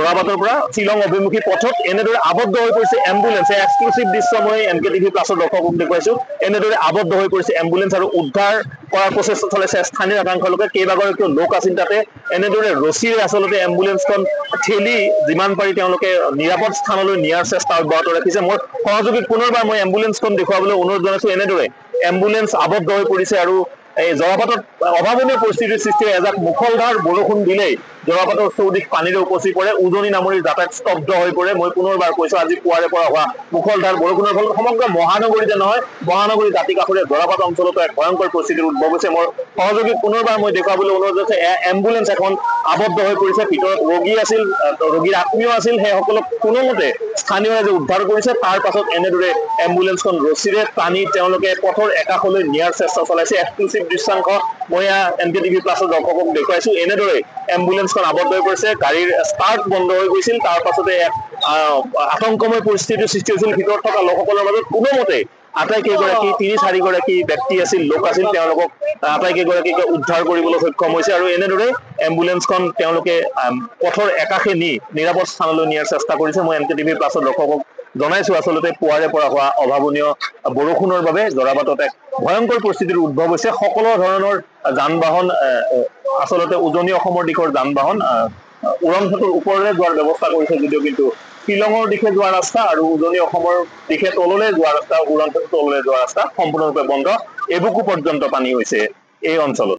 যোৰাবাটৰ পৰা শ্বিলং অভিমুখী পথত এনেদৰে আবদ্ধ হৈ পৰিছে এম্বুলেন্স। এই এক্সক্লুচিভ দৃশ্য মই NKTV প্লাছৰ দৰ্শকক দেখুৱাইছো। এনেদৰে আবদ্ধ হৈ পৰিছে এম্বুলেন্স আৰু উদ্ধাৰ কৰাৰ প্ৰচেষ্টা চলাইছে স্থানীয় একাংশ লোকে। কেইবাগৰাকীও লোক আছিল তাতে। এনেদৰে ৰছীৰে আচলতে এম্বুলেন্সখন ঠেলি যিমান পাৰি তেওঁলোকে নিৰাপদ স্থানলৈ নিয়াৰ চেষ্টা অব্যাহত ৰাখিছে। মোৰ সহযোগীক পুনৰবাৰ মই এম্বুলেন্সখন দেখুৱাবলৈ অনুৰোধ জনাইছো। এনেদৰে এম্বুলেন্স আবদ্ধ হৈ পৰিছে আৰু এই যোৰাবাটত অভাৱনীয় পৰিস্থিতিৰ সৃষ্টি হয়। এজাক মুখলধাৰ বৰষুণ দিলেই যোৰাবাটৰ চৌদিশ পানীৰে উপচি পৰে। উজনি নামনিৰ যাতায়াত স্তব্ধ হৈ পৰে। মই পুনৰবাৰ কৈছো, আজি পুৱাৰে পৰা হোৱা মুখলধাৰ বৰষুণৰ ফলত সমগ্ৰ মহানগৰীতে নহয়, মহানগৰীৰ দাঁতি কাষৰীয়া যোৰাবাট অঞ্চলতো এক ভয়ংকৰ পৰিস্থিতিৰ উদ্ভৱ হৈছে। মোৰ সহযোগীক পুনৰবাৰ মই দেখুৱাবলৈ অনুৰোধ জনাইছো, এম্বুলেন্স এখন আবদ্ধ হৈ পৰিছে। ভিতৰত ৰোগী আছিল, ৰোগীৰ আত্মীয় আছিল, সেইসকলক কোনোমতে স্থানীয় ৰাইজে উদ্ধাৰ কৰিছে। তাৰ পাছত এনেদৰে এম্বুলেন্সখন ৰছীৰে টানি তেওঁলোকে পথৰ একাষলৈ নিয়াৰ চেষ্টা চলাইছে। এক্সক্লুচিভ দৃশ্যাংশ মই NKTV প্লাছৰ দৰ্শকক দেখুৱাইছো। এনেদৰে এম্বুলেন্সখন আবদ্ধ হৈ পৰিছে। গাড়ীৰ ষ্টাৰ্ট বন্ধ হৈ গৈছিল। তাৰ পাছতে এক আতংকময় পৰিস্থিতিৰ সৃষ্টি হৈছিল ভিতৰত থকা লোকসকলৰ মাজত। কোনোমতে আটাইকেইগৰাকী ৩-৪ গৰাকী ব্যক্তি আছিল, লোক আছিল, তেওঁলোকক আটাইকেইগৰাকীকে উদ্ধাৰ কৰিবলৈ সক্ষম হৈছে আৰু এনেদৰে এম্বুলেন্সখন তেওঁলোকে পথৰ একাষে নি নিৰাপদ স্থানলৈ নিয়াৰ চেষ্টা কৰিছে। মই NKTV প্লাছৰ দৰ্শকক জনাইছো, আচলতে পুৱাৰে পৰা হোৱা অভাৱনীয় বৰষুণৰ বাবে যোৰাবাটত এক ভয়ংকৰ পৰিস্থিতিৰ উদ্ভৱ হৈছে। সকলো ধৰণৰ যান বাহন আচলতে উজনি অসমৰ দিশৰ যান বাহন উৰণ সেতুৰ ওপৰেৰে যোৱাৰ ব্যৱস্থা কৰিছে যদিও, কিন্তু শ্বিলঙৰ দিশে যোৱা ৰাস্তা আৰু উজনি অসমৰ দিশে তললৈ যোৱা ৰাস্তা, উৰণ সেতুৰ তললৈ যোৱা ৰাস্তা সম্পূৰ্ণৰূপে বন্ধ। এবুকু পৰ্যন্ত পানী হৈছে এই অঞ্চলত।